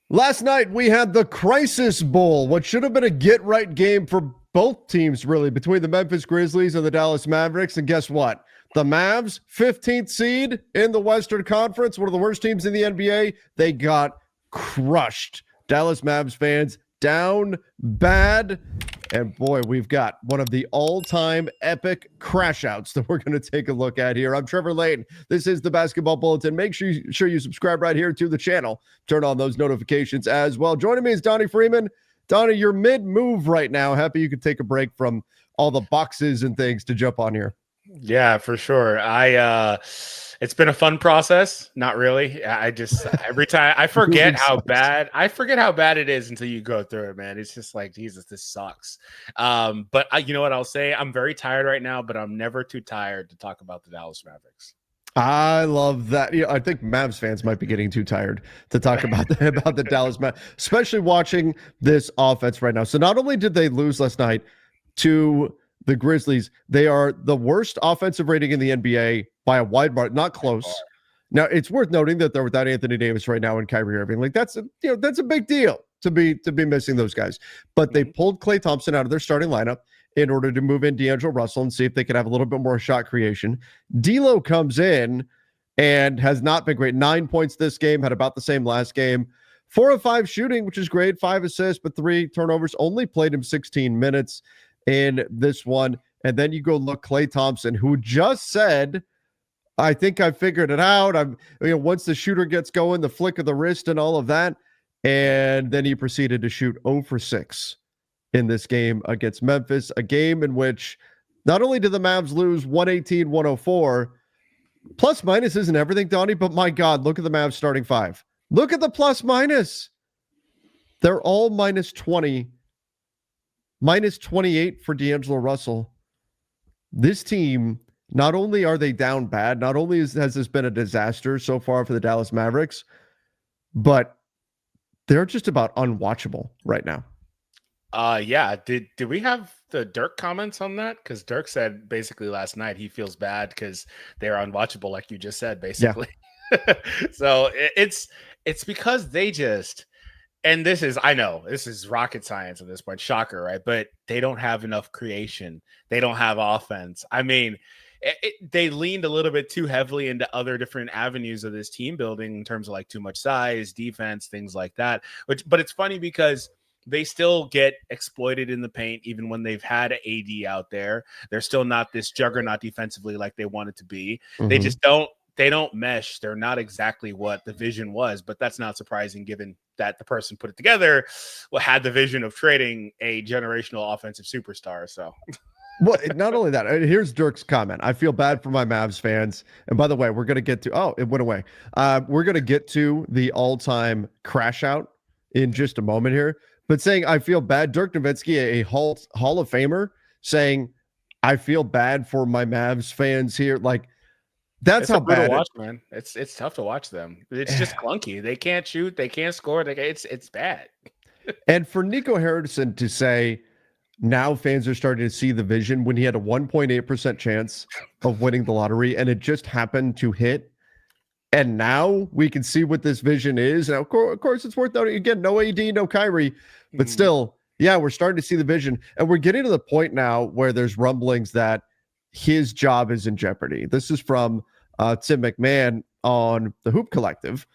Last night, we had the Crisis Bowl, what should have been a get-right game for both teams, really, between the Memphis Grizzlies and the Dallas Mavericks. And guess what? The Mavs, 15th seed in the Western Conference, one of the worst teams in the NBA, they got crushed. Dallas Mavs fans down bad. And boy, we've got one of the all-time epic crash outs that we're going to take a look at here. I'm Trevor Layton. This is the Basketball Bulletin. Make sure you subscribe right here to the channel. Turn on those notifications as well. Joining me is Donnie Freeman. Donnie, you're mid-move right now. Happy you could take a break from all the boxes and things to jump on here. Yeah, for sure. It's been a fun process. Not really. I just every time I forget how bad it is until you go through it, man. It's just like, Jesus, this sucks. But you know what I'll say? I'm very tired right now, but I'm never too tired to talk about the Dallas Mavericks. I love that. I think Mavs fans might be getting too tired to talk about the Dallas Mavs, especially watching this offense right now. So not only did they lose last night to the Grizzlies, they are the worst offensive rating in the NBA by a wide margin, not close. Now, it's worth noting that they're without Anthony Davis right now and Kyrie Irving. Like that's a big deal to be missing those guys. But they pulled Klay Thompson out of their starting lineup in order to move in D'Angelo Russell and see if they could have a little bit more shot creation. D'Lo comes in and has not been great. 9 points this game, had about the same last game. 4 of 5 shooting, which is great. 5 assists, but 3 turnovers. Only played him 16 minutes in this one. And then you go look Klay Thompson, who just said, I think I figured it out. Once the shooter gets going, the flick of the wrist and all of that. And then he proceeded to shoot 0 for 6 in this game against Memphis, a game in which not only did the Mavs lose 118-104, plus minus isn't everything, Donnie, but my God, look at the Mavs starting 5. Look at the plus minus. They're all minus 20, minus 28 for D'Angelo Russell. This team, not only are they down bad, not only has this been a disaster so far for the Dallas Mavericks, but they're just about unwatchable right now. Yeah. Did we have the Dirk comments on that? Because Dirk said basically last night he feels bad because they're unwatchable, like you just said, basically. Yeah. So it's because they just, and I know this is rocket science at this point, shocker, right? But they don't have enough creation. They don't have offense. I mean, they leaned a little bit too heavily into other different avenues of this team building in terms of like too much size, defense, things like that. But it's funny because they still get exploited in the paint, even when they've had AD out there. They're still not this juggernaut defensively like they want it to be. Mm-hmm. They don't mesh. They're not exactly what the vision was, but that's not surprising given that the person put it together had the vision of trading a generational offensive superstar. So, well, not only that, here's Dirk's comment. I feel bad for my Mavs fans. And by the way, we're going to get to, it went away. We're going to get to the all-time crash out in just a moment here. But saying, I feel bad, Dirk Nowitzki, a Hall of Famer, saying, I feel bad for my Mavs fans here. Like, that's how bad to watch, man. It's tough to watch them. It's just clunky. They can't shoot. They can't score. It's bad. And for Nico Harrison to say, now fans are starting to see the vision when he had a 1.8% chance of winning the lottery, and it just happened to hit. And now we can see what this vision is. Now, of course, it's worth noting, again, no AD, no Kyrie, but still, yeah, we're starting to see the vision. And we're getting to the point now where there's rumblings that his job is in jeopardy. This is from Tim McMahon on the Hoop Collective.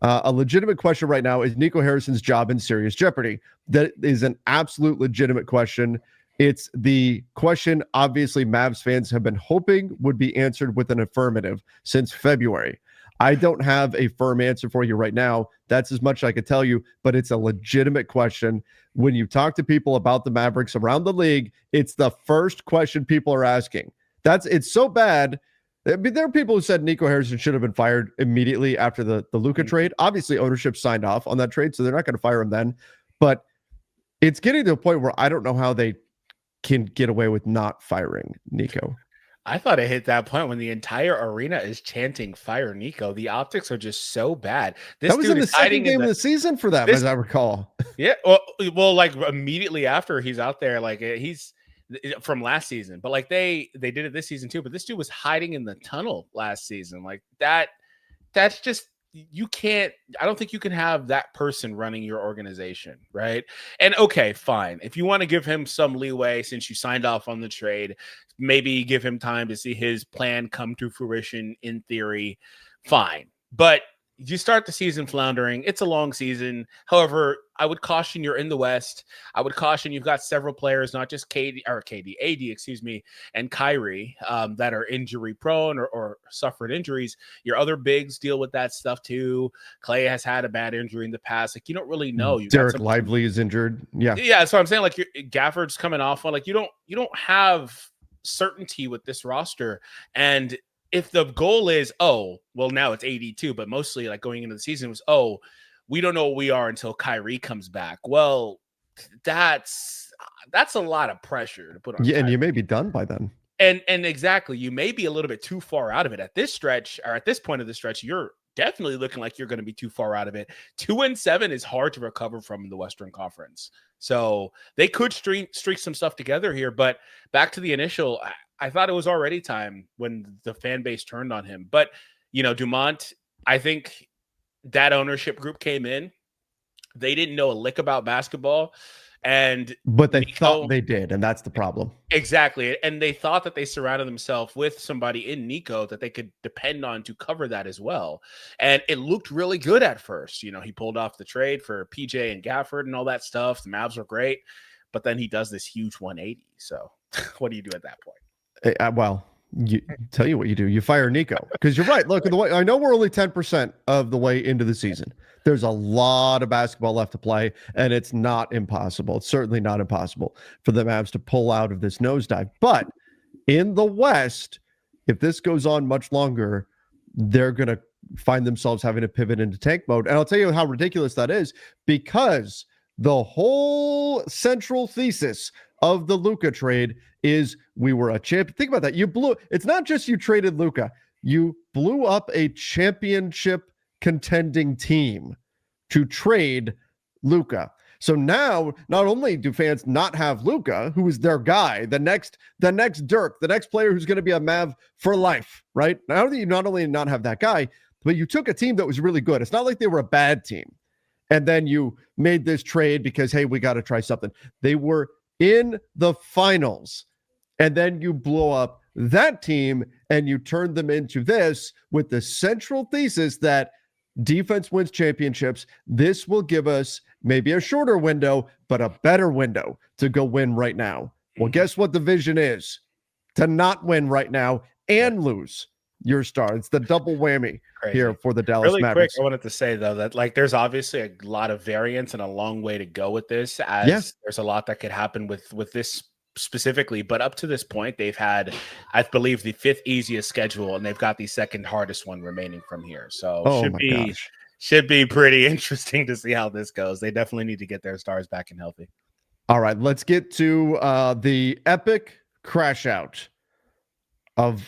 A legitimate question right now, is Nico Harrison's job in serious jeopardy? That is an absolute legitimate question. It's the question, obviously, Mavs fans have been hoping would be answered with an affirmative since February. I don't have a firm answer for you right now. That's as much as I could tell you, but it's a legitimate question. When you talk to people about the Mavericks around the league, it's the first question people are asking. It's so bad. I mean, there are people who said Nico Harrison should have been fired immediately after the Luka trade. Obviously, ownership signed off on that trade, so they're not going to fire him then. But it's getting to a point where I don't know how they can get away with not firing Nico. I thought it hit that point when the entire arena is chanting "Fire Nico." The optics are just so bad. That was in the second game of the season for them, as I recall. Yeah, well, like immediately after he's out there, like he's from last season, but like they did it this season too. But this dude was hiding in the tunnel last season, like that. That's just you can't, I don't think you can have that person running your organization, right? And okay, fine. If you want to give him some leeway since you signed off on the trade, maybe give him time to see his plan come to fruition in theory, fine. But you start the season floundering. It's a long season. However, I would caution you're in the West. I would caution you've got several players, not just AD, and Kyrie that are injury prone or suffered injuries. Your other bigs deal with that stuff too. Clay has had a bad injury in the past. Like, you don't really know. Dirk Lively is injured. Yeah. So I'm saying, like, Gafford's coming off on, like, you don't have certainty with this roster. And if the goal is, oh, well, now it's 82, but mostly like going into the season was, oh, we don't know what we are until Kyrie comes back. Well, that's a lot of pressure to put on. Yeah, and you may be done by then. And exactly, you may be a little bit too far out of it at this stretch, or at this point of the stretch. You're definitely looking like you're going to be too far out of it. 2-7 is hard to recover from in the Western Conference. So they could streak some stuff together here. But back to the initial, I thought it was already time when the fan base turned on him. But, Dumont, I think that ownership group came in. They didn't know a lick about basketball. But they thought they did, and that's the problem. Exactly. And they thought that they surrounded themselves with somebody in Nico that they could depend on to cover that as well. And it looked really good at first. He pulled off the trade for PJ and Gafford and all that stuff. The Mavs were great. But then he does this huge 180. So what do you do at that point? Well, tell you what you do. You fire Nico, because you're right. Look, I know we're only 10% of the way into the season. There's a lot of basketball left to play, and it's not impossible. It's certainly not impossible for the Mavs to pull out of this nosedive. But in the West, if this goes on much longer, they're going to find themselves having to pivot into tank mode. And I'll tell you how ridiculous that is, because the whole central thesis of the Luka trade is we were a champ. Think about that. It's not just you traded Luka. You blew up a championship contending team to trade Luka. So now, not only do fans not have Luka, who is their guy, the next Dirk, the next player who's going to be a Mav for life, right? Now that you not only not have that guy, but you took a team that was really good. It's not like they were a bad team. And then you made this trade because, hey, we got to try something. They were in the finals. And then you blow up that team and you turn them into this with the central thesis that defense wins championships. This will give us maybe a shorter window, but a better window to go win right now. Well, guess what the vision is? To not win right now and lose your star. It's the double whammy here for the Dallas Mavericks. Quick, I wanted to say, though, that there's obviously a lot of variance and a long way to go with this, as there's a lot that could happen with this specifically. But up to this point, they've had, I believe, the 5th easiest schedule, and they've got the 2nd hardest one remaining from here. So should be pretty interesting to see how this goes. They definitely need to get their stars back and healthy. All right, let's get to the epic crash out of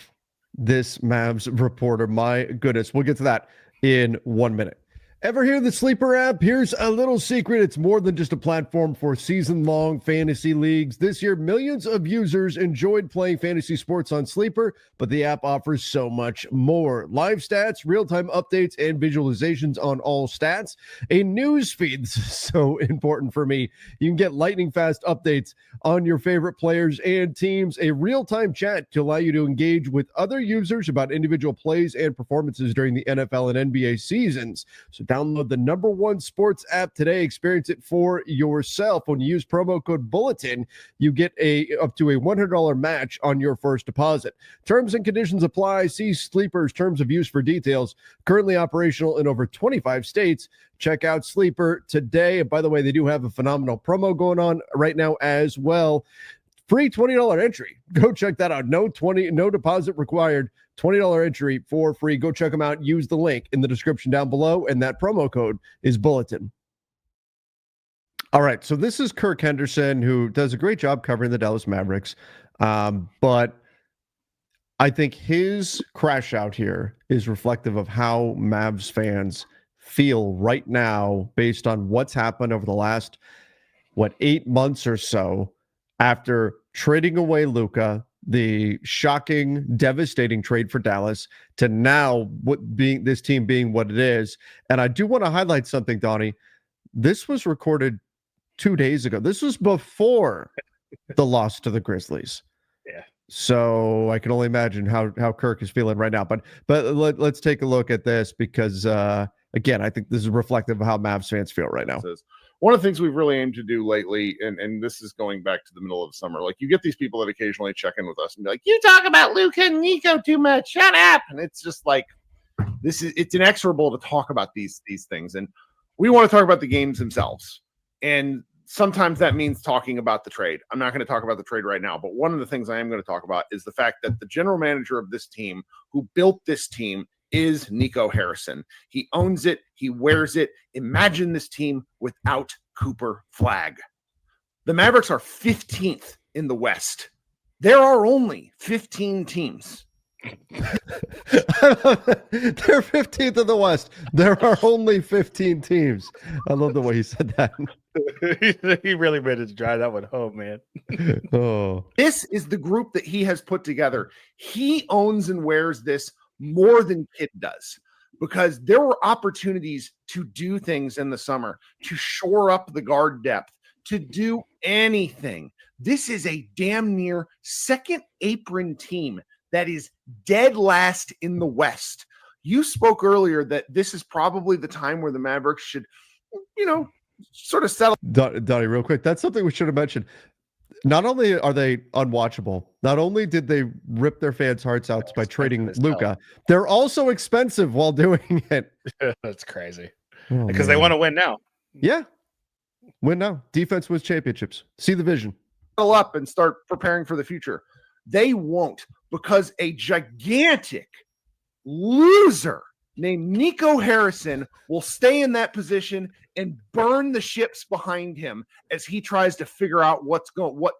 this Mavs reporter. My goodness, we'll get to that in 1 minute. Ever hear the Sleeper app? Here's a little secret. It's more than just a platform for season-long fantasy leagues. This year, millions of users enjoyed playing fantasy sports on Sleeper, but the app offers so much more. Live stats, real-time updates, and visualizations on all stats. A news feed, so important for me. You can get lightning-fast updates on your favorite players and teams. A real-time chat to allow you to engage with other users about individual plays and performances during the NFL and NBA seasons. So download the #1 sports app today. Experience it for yourself. When you use promo code Bulletin, you get up to a $100 match on your first deposit. Terms and conditions apply. See Sleeper's terms of use for details. Currently operational in over 25 states. Check out Sleeper today. And by the way, they do have a phenomenal promo going on right now as well. Free $20 entry. Go check that out. No deposit required. $20 entry for free. Go check them out. Use the link in the description down below, and that promo code is Bulletin. All right, so this is Kirk Henderson, who does a great job covering the Dallas Mavericks, but I think his crash out here is reflective of how Mavs fans feel right now based on what's happened over the last, 8 months or so after trading away Luka, the shocking, devastating trade for Dallas to now this team being what it is. And I do want to highlight something, Donnie. This was recorded 2 days ago. This was before the loss to the Grizzlies. Yeah. So I can only imagine how Kirk is feeling right now. But let's take a look at this because again, I think this is reflective of how Mavs fans feel right now. One of the things we've really aimed to do lately, and this is going back to the middle of the summer, like you get these people that occasionally check in with us and be like, you talk about Luka and Nico too much, shut up. And it's just like, it's inexorable to talk about these things. And we want to talk about the games themselves. And sometimes that means talking about the trade. I'm not going to talk about the trade right now, but one of the things I am going to talk about is the fact that the general manager of this team who built this team is Nico Harrison. He owns it. He wears it. Imagine this team without Cooper Flagg. The Mavericks are 15th in the West. There are only 15 teams. They're 15th in the West. There are only 15 teams. I love the way he said that. He really made it to drive that one home, man. Oh, this is the group that he has put together. He owns and wears this more than Kidd does, because there were opportunities to do things in the summer, to shore up the guard depth, to do anything. This is a damn near second apron team that is dead last in the West. You spoke earlier that this is probably the time where the Mavericks should, sort of settle. Donnie, real quick, that's something we should have mentioned. Not only are they unwatchable, not only did they rip their fans' hearts out by trading Luka, they're also expensive while doing it. That's crazy. Because they want to win now. Yeah. Win now. Defense wins championships. See the vision. Settle up and start preparing for the future. They won't, because a gigantic loser named Nico Harrison will stay in that position and burn the ships behind him as he tries to figure out what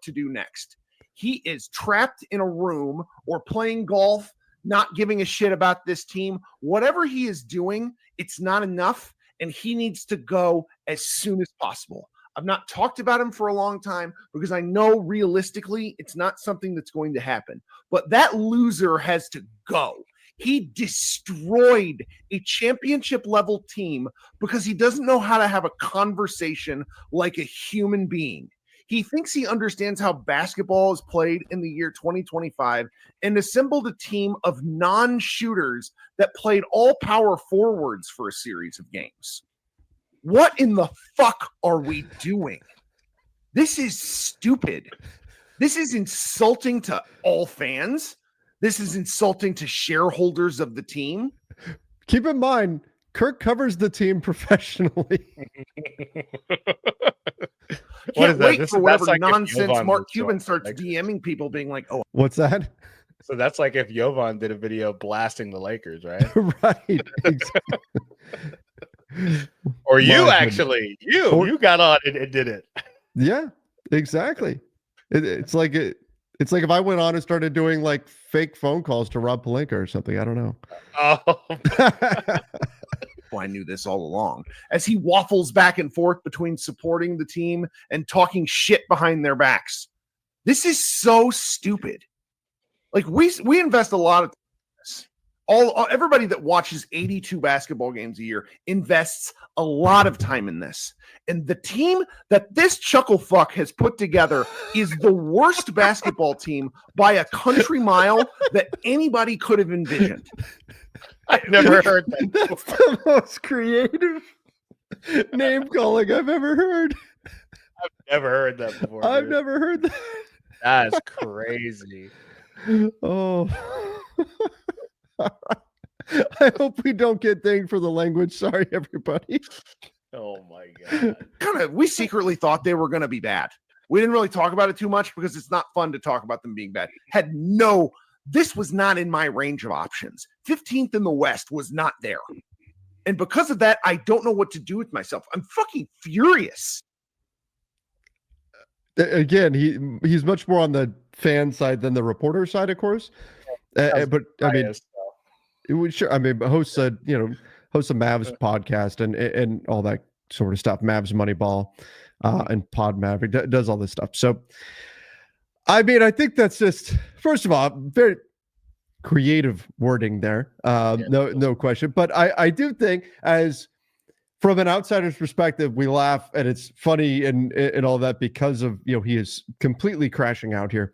to do next. He is trapped in a room or playing golf, not giving a shit about this team. Whatever he is doing, it's not enough, and he needs to go as soon as possible. I've not talked about him for a long time because I know realistically it's not something that's going to happen. But that loser has to go. He destroyed a championship-level team because he doesn't know how to have a conversation like a human being. He thinks he understands how basketball is played in the year 2025 and assembled a team of non-shooters that played all power forwards for a series of games. What in the fuck are we doing? This is stupid. This is insulting to all fans. This is insulting to shareholders of the team. Keep in mind, Kirk covers the team professionally. Can't wait for whatever nonsense Mark Cuban starts DMing people being like, oh. What's that? So that's like if Jovan did a video blasting the Lakers, right? Right. Exactly. Or you actually, you got on and did it. Yeah, exactly. It's like if I went on and started doing like fake phone calls to Rob Pelinka or something. I don't know. Oh. Well, I knew this all along. As he waffles back and forth between supporting the team and talking shit behind their backs. This is so stupid. Like we invest a lot of time in this. Everybody that watches 82 basketball games a year invests a lot of time in this. And the team that this chuckle fuck has put together is the worst basketball team by a country mile that anybody could have envisioned. I've never heard that. That's the most creative name calling I've ever heard. I've never heard that before. I've never heard that. That's crazy. Oh. I hope we don't get dinged for the language. Sorry, everybody. Oh my god. We secretly thought they were going to be bad. We didn't really talk about it too much because it's not fun to talk about them being bad. This was not in my range of options. 15th in the West was not there. And because of that, I don't know what to do with myself. I'm fucking furious. Again, he's much more on the fan side than the reporter side, of course. But I mean, it would sure. I mean, hosts a Mavs podcast and all that sort of stuff. Mavs Moneyball and Pod Maverick does all this stuff. So I mean, I think that's just, first of all, very creative wording there. No question. But I do think, as from an outsider's perspective, we laugh and it's funny and all that because of, he is completely crashing out here.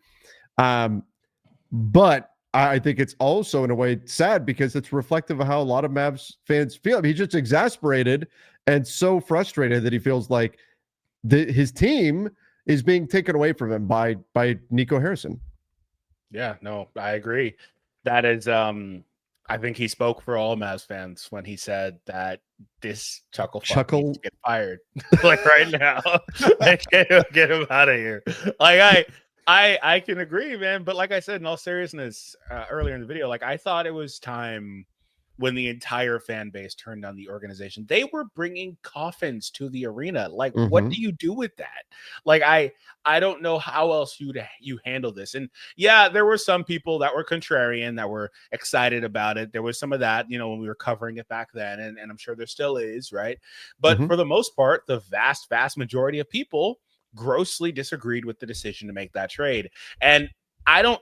But I think it's also in a way sad because it's reflective of how a lot of Mavs fans feel. I mean, he's just exasperated and so frustrated that he feels like his team is being taken away from him by Nico Harrison. Yeah, no, I agree. That is, I think he spoke for all Mavs fans when he said that this chuckle needs to get fired, like right now. Like, get him out of here. Like I can agree, man. But like I said, in all seriousness, earlier in the video, like I thought it was time when the entire fan base turned on the organization. They were bringing coffins to the arena. Like, what do you do with that? Like, I don't know how else you handle this. And yeah, there were some people that were contrarian, that were excited about it. There was some of that, when we were covering it back then, and I'm sure there still is, right? But for the most part, the vast majority of people grossly disagreed with the decision to make that trade. And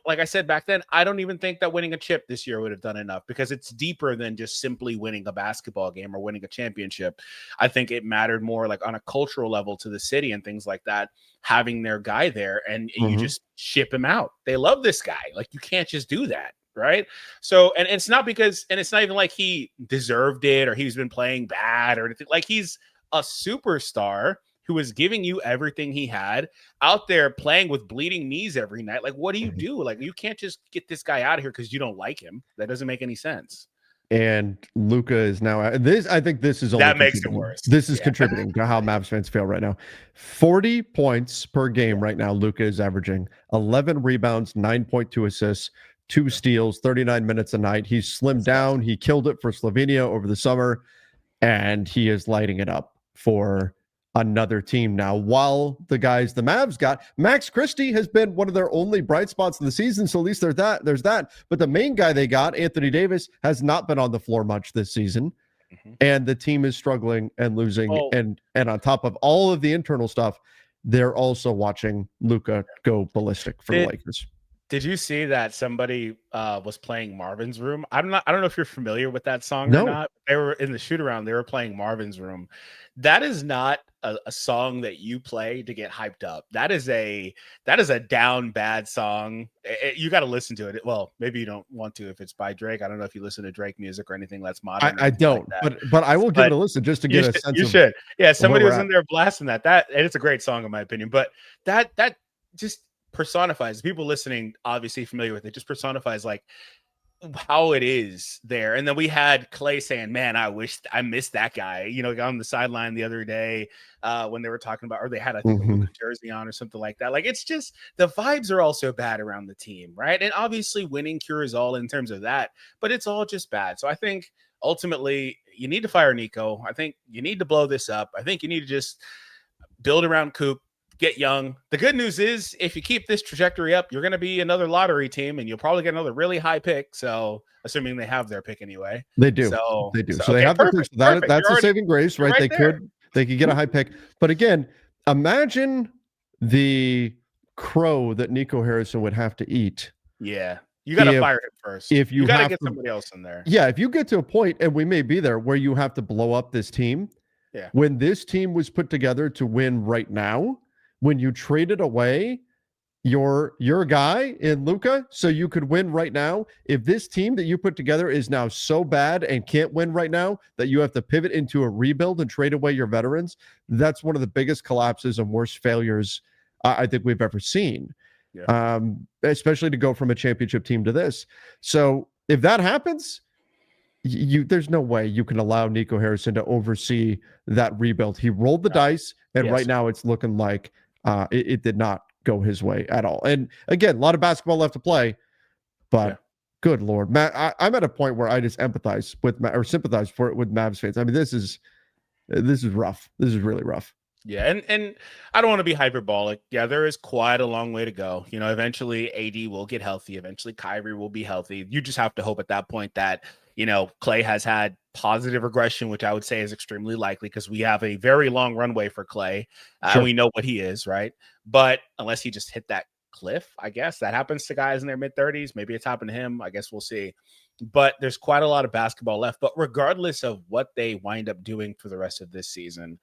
like I said back then, I don't even think that winning a chip this year would have done enough, because it's deeper than just simply winning a basketball game or winning a championship. I think it mattered more like on a cultural level to the city and things like that, having their guy there, and you just ship him out. They love this guy. Like, you can't just do that. Right. So, and it's not even like he deserved it or he's been playing bad or anything. Like, he's a superstar who was giving you everything he had, out there playing with bleeding knees every night. Like, what do you do? Like, you can't just get this guy out of here because you don't like him. That doesn't make any sense. And Luka is now I think this is only that makes it worse. This is contributing to how Mavs fans feel right now. 40 points per game right now. Luka is averaging 11 rebounds, 9.2 assists, 2 steals, 39 minutes a night. He's slimmed down. He killed it for Slovenia over the summer, and he is lighting it up for another team now. While the Mavs got, Max Christie has been one of their only bright spots in the season, so at least there's that. But the main guy they got, Anthony Davis, has not been on the floor much this season, and the team is struggling and losing. And on top of all of the internal stuff, they're also watching Luka go ballistic for the Lakers. Did you see that somebody was playing Marvin's Room? I don't know if you're familiar with that song or not. They were in the shoot around. They were playing Marvin's Room. That is not a song that you play to get hyped up. That is a down bad song. You got to listen to it. Well, maybe you don't want to if it's by Drake. I don't know if you listen to Drake music or anything that's modern. I don't, like but I will give it a listen just to get a sense. You should. Yeah, somebody was in there blasting that. And it's a great song in my opinion. But that just personifies, people listening obviously familiar with it, just personifies like how it is there. And then we had Clay saying, man, I wish I missed that guy, on the sideline the other day when they were talking about, or they had, I think, a jersey on or something like that. Like, it's just, the vibes are also bad around the team, right? And obviously winning cures all in terms of that, but it's all just bad. So I think ultimately you need to fire Nico. I think you need to blow this up. I think you need to just build around Coop, get young. The good news is, if you keep this trajectory up, you're going to be another lottery team, and you'll probably get another really high pick. So, assuming they have their pick anyway, they do. So they do. So they have their pick. That's a saving grace, right? They could get a high pick. But again, imagine the crow that Nico Harrison would have to eat. Yeah, you got to fire him first. If you got to get somebody else in there. Yeah, if you get to a point, and we may be there, where you have to blow up this team. Yeah. When this team was put together to win right now, when you traded away your guy in Luka so you could win right now, if this team that you put together is now so bad and can't win right now that you have to pivot into a rebuild and trade away your veterans, that's one of the biggest collapses and worst failures I think we've ever seen. Yeah. Especially to go from a championship team to this. So if that happens, there's no way you can allow Nico Harrison to oversee that rebuild. He rolled the dice, and right now it's looking like it did not go his way at all. And again, a lot of basketball left to play, but good Lord, Matt, I'm at a point where I just empathize with or sympathize with Mavs fans. I mean, this is rough. This is really rough. Yeah, and I don't want to be hyperbolic. Yeah, there is quite a long way to go. Eventually AD will get healthy. Eventually Kyrie will be healthy. You just have to hope at that point that, Clay has had positive regression, which I would say is extremely likely, because we have a very long runway for Clay. And we know what he is, right? But unless he just hit that cliff, I guess. That happens to guys in their mid-30s. Maybe it's happened to him. I guess we'll see. But there's quite a lot of basketball left. But regardless of what they wind up doing for the rest of this season,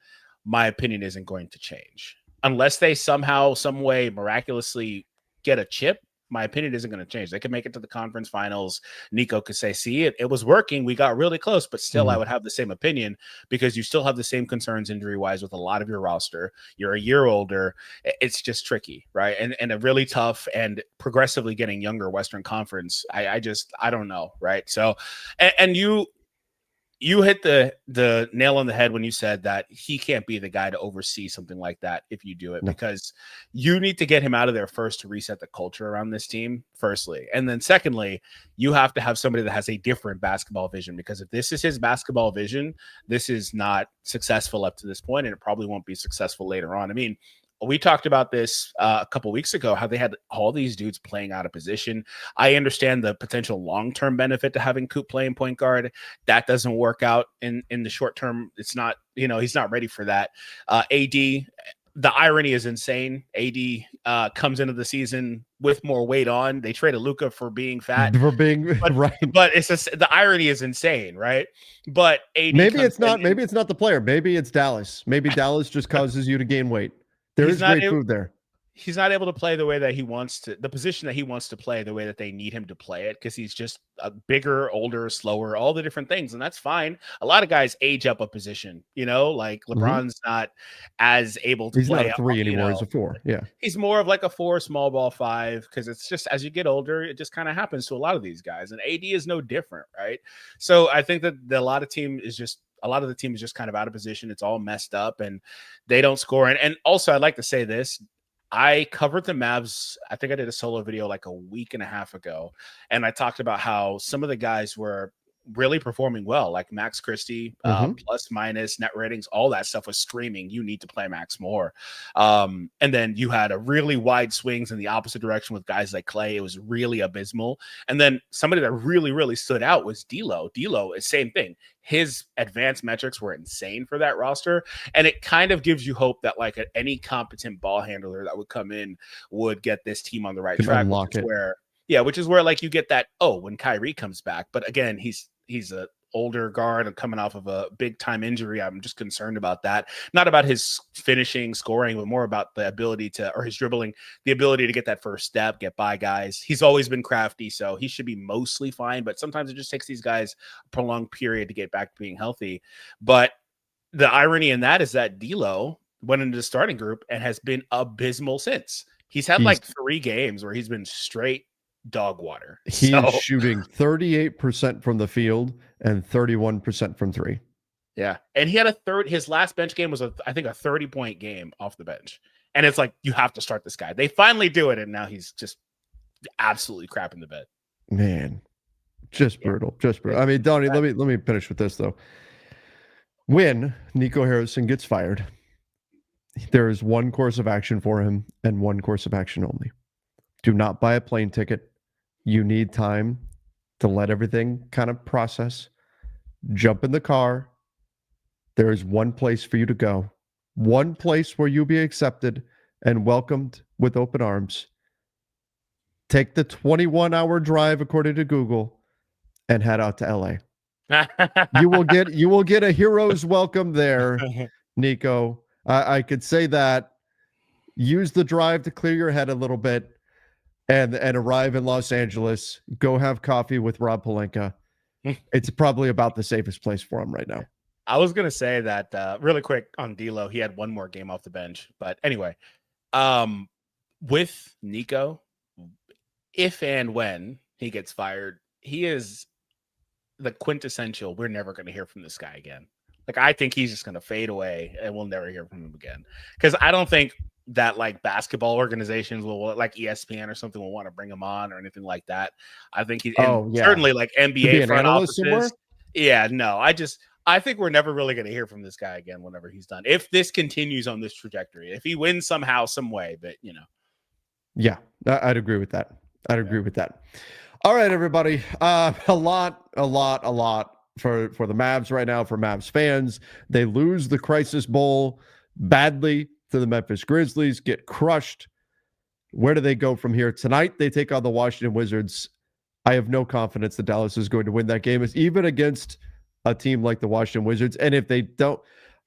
my opinion isn't going to change. Unless they somehow, some way, miraculously get a chip, my opinion isn't going to change. They could make it to the conference finals. Nico could say, see, it was working. We got really close, but still I would have the same opinion because you still have the same concerns injury-wise with a lot of your roster. You're a year older. It's just tricky, right? And a really tough and progressively getting younger Western Conference. I don't know, right? So, and you hit the nail on the head when you said that he can't be the guy to oversee something like that if you do it, because you need to get him out of there first to reset the culture around this team, firstly. And then secondly, you have to have somebody that has a different basketball vision, because if this is his basketball vision, this is not successful up to this point, and it probably won't be successful later on. I mean, we talked about this a couple weeks ago, how they had all these dudes playing out of position. I understand the potential long-term benefit to having Coop playing point guard. That doesn't work out in the short term. It's not, he's not ready for that. AD, the irony is insane. AD comes into the season with more weight on. They traded Luka for being fat. Right. But it's just, the irony is insane, right? But AD maybe it's not the player. Maybe it's Dallas. Maybe Dallas just causes you to gain weight. There is great food there. He's not able to play the way that he wants to, the position that he wants to play, the way that they need him to play it, because he's just a bigger, older, slower, all the different things. And that's fine. A lot of guys age up a position, like LeBron's not as able to play. He's not a 3 anymore, he's a 4. Yeah. He's more of like a 4, small ball 5, because it's just, as you get older, it just kind of happens to a lot of these guys. And AD is no different, right? So I think that a lot of the team is just kind of out of position. It's all messed up and they don't score. And also, I'd like to say this. I covered the Mavs. I think I did a solo video like a week and a half ago. And I talked about how some of the guys were really performing well, like Max Christie, plus minus net ratings, all that stuff was screaming, you need to play Max more. And then you had a really wide swings in the opposite direction with guys like Clay. It was really abysmal. And then somebody that really, really stood out was D'Lo. D'Lo is same thing. His advanced metrics were insane for that roster. And it kind of gives you hope that like any competent ball handler that would come in would get this team on the right track. Which is where like you get that, when Kyrie comes back. But again, he's an older guard and coming off of a big time injury. I'm just concerned about that. Not about his finishing, scoring, but more about the ability or his dribbling, the ability to get that first step, get by guys. He's always been crafty, so he should be mostly fine. But sometimes it just takes these guys a prolonged period to get back to being healthy. But the irony in that is that D'Lo went into the starting group and has been abysmal since. He's had like 3 games where he's been straight dog water. He's shooting 38% from the field and 31% from 3. Yeah. And he had his last bench game was I think a 30-point game off the bench. And it's like, you have to start this guy. They finally do it. And now he's just absolutely crapping the bed. Man, just brutal. Just brutal. I mean, Donnie, let me finish with this though. When Nico Harrison gets fired, there is one course of action for him and one course of action only. Do not buy a plane ticket. You need time to let everything kind of process. Jump in the car. There is one place for you to go. One place where you'll be accepted and welcomed with open arms. Take the 21-hour drive, according to Google, and head out to LA. You will get a hero's welcome there, Nico. I could say that. Use the drive to clear your head a little bit. And arrive in Los Angeles, go have coffee with Rob Pelinka. It's probably about the safest place for him right now. I was going to say that really quick on D'Lo, he had one more game off the bench. But anyway, with Nico, if and when he gets fired, he is the quintessential, we're never going to hear from this guy again. Like, I think he's just going to fade away and we'll never hear from him again. Because I don't think that like basketball organizations will, like ESPN or something, will want to bring him on or anything like that. I think he's certainly like NBA front offices. Yeah, no, I think we're never really going to hear from this guy again whenever he's done. If this continues on this trajectory, if he wins somehow, some way, but Yeah, I'd agree with that. Agree with that. All right, everybody. A lot for the Mavs right now, for Mavs fans. They lose the Crisis Bowl badly to the Memphis Grizzlies, get crushed where do they go from here? Tonight, they take on the Washington Wizards. I have no confidence that Dallas is going to win that game, even against a team like the Washington Wizards. And if they don't,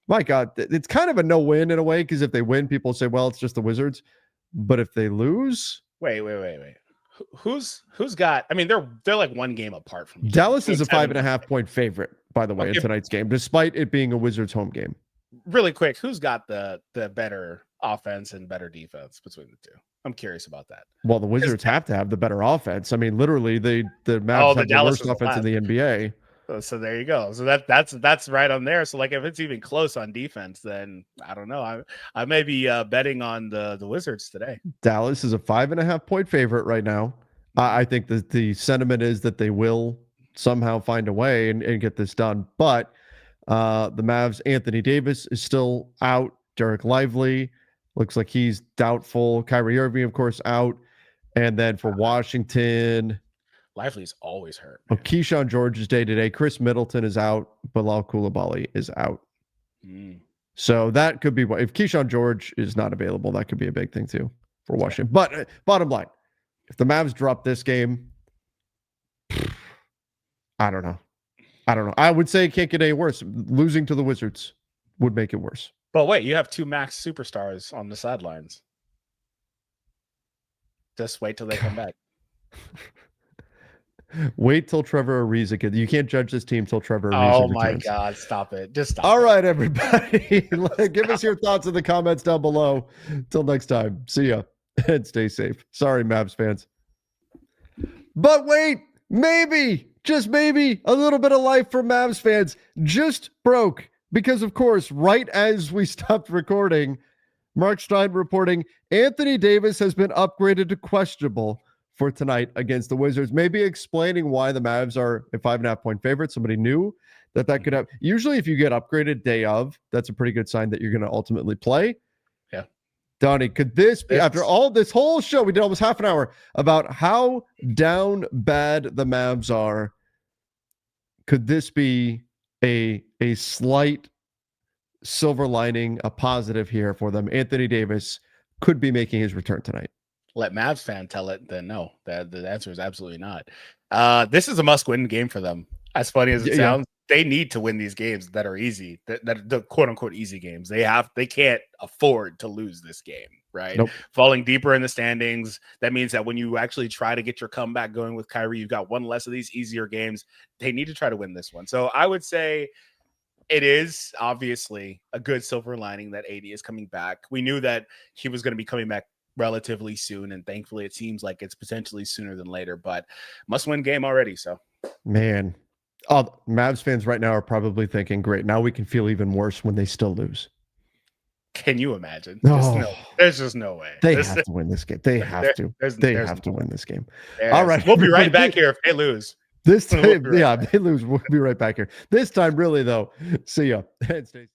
my God, it's kind of a no-win in a way, because if they win, people say, well, it's just the Wizards. But if they lose... Wait. Who's got? I mean, they're like one game apart from each Dallas other. is a 5.5-point favorite, by the way, in tonight's game, despite it being a Wizards home game. Really quick, who's got the better offense and better defense between the two? I'm curious about that. Well, the Wizards have to have the better offense. I mean, literally, the Mavs have the worst offense in the NBA. So there you go. So that's right on there. So like, if it's even close on defense, then I don't know. I may be betting on the Wizards today. Dallas is a 5.5-point favorite right now. I think that the sentiment is that they will somehow find a way and get this done. But the Mavs, Anthony Davis is still out. Dirk Lively looks like he's doubtful. Kyrie Irving, of course, out. And then for Washington, Lively's always hurt. Oh, Keyshawn George is day-to-day. Chris Middleton is out. Bilal Coulibaly is out. So that could be what, if Keyshawn George is not available, that could be a big thing too for Washington. But bottom line, if the Mavs drop this game, I don't know. I would say it can't get any worse. Losing to the Wizards would make it worse. But wait, you have two max superstars on the sidelines. Just wait till they come back. Wait till Trevor Ariza gets. You can't judge this team till Trevor Ariza Oh returns. my God! Stop it! Just stop. All right, everybody. Give us your thoughts in the comments down below. Till next time. See ya and stay safe. Sorry, Mavs fans. But wait, maybe, just maybe, a little bit of life for Mavs fans just broke. Because, of course, right as we stopped recording, Mark Stein reporting Anthony Davis has been upgraded to questionable for tonight against the Wizards. Maybe explaining why the Mavs are a 5.5-point favorite. Somebody knew that could have. Usually, if you get upgraded day of, that's a pretty good sign that you're going to ultimately play. Yeah. Donnie, could this be, after all this whole show, we did almost half an hour about how down bad the Mavs are, could this be a slight silver lining, a positive here for them? Anthony Davis could be making his return tonight. Let Mavs fan tell it, then no. The answer is absolutely not. This is a must-win game for them. As funny as it sounds, they need to win these games that are easy, that the quote-unquote easy games. They can't afford to lose this game, right? Nope. Falling deeper in the standings, that means that when you actually try to get your comeback going with Kyrie, you've got one less of these easier games. They need to try to win this one. So I would say it is obviously a good silver lining that AD is coming back. We knew that he was going to be coming back relatively soon, and thankfully it seems like it's potentially sooner than later, but must-win game already. So, man, Mavs fans right now are probably thinking, great, now we can feel even worse when they still lose. Can you imagine? Oh, there's just no way. They have to win this game. They have to. They have to win this game. All right. We'll be right back here if they lose. This time, they lose. We'll be right back here. This time, really, though. See ya. And stay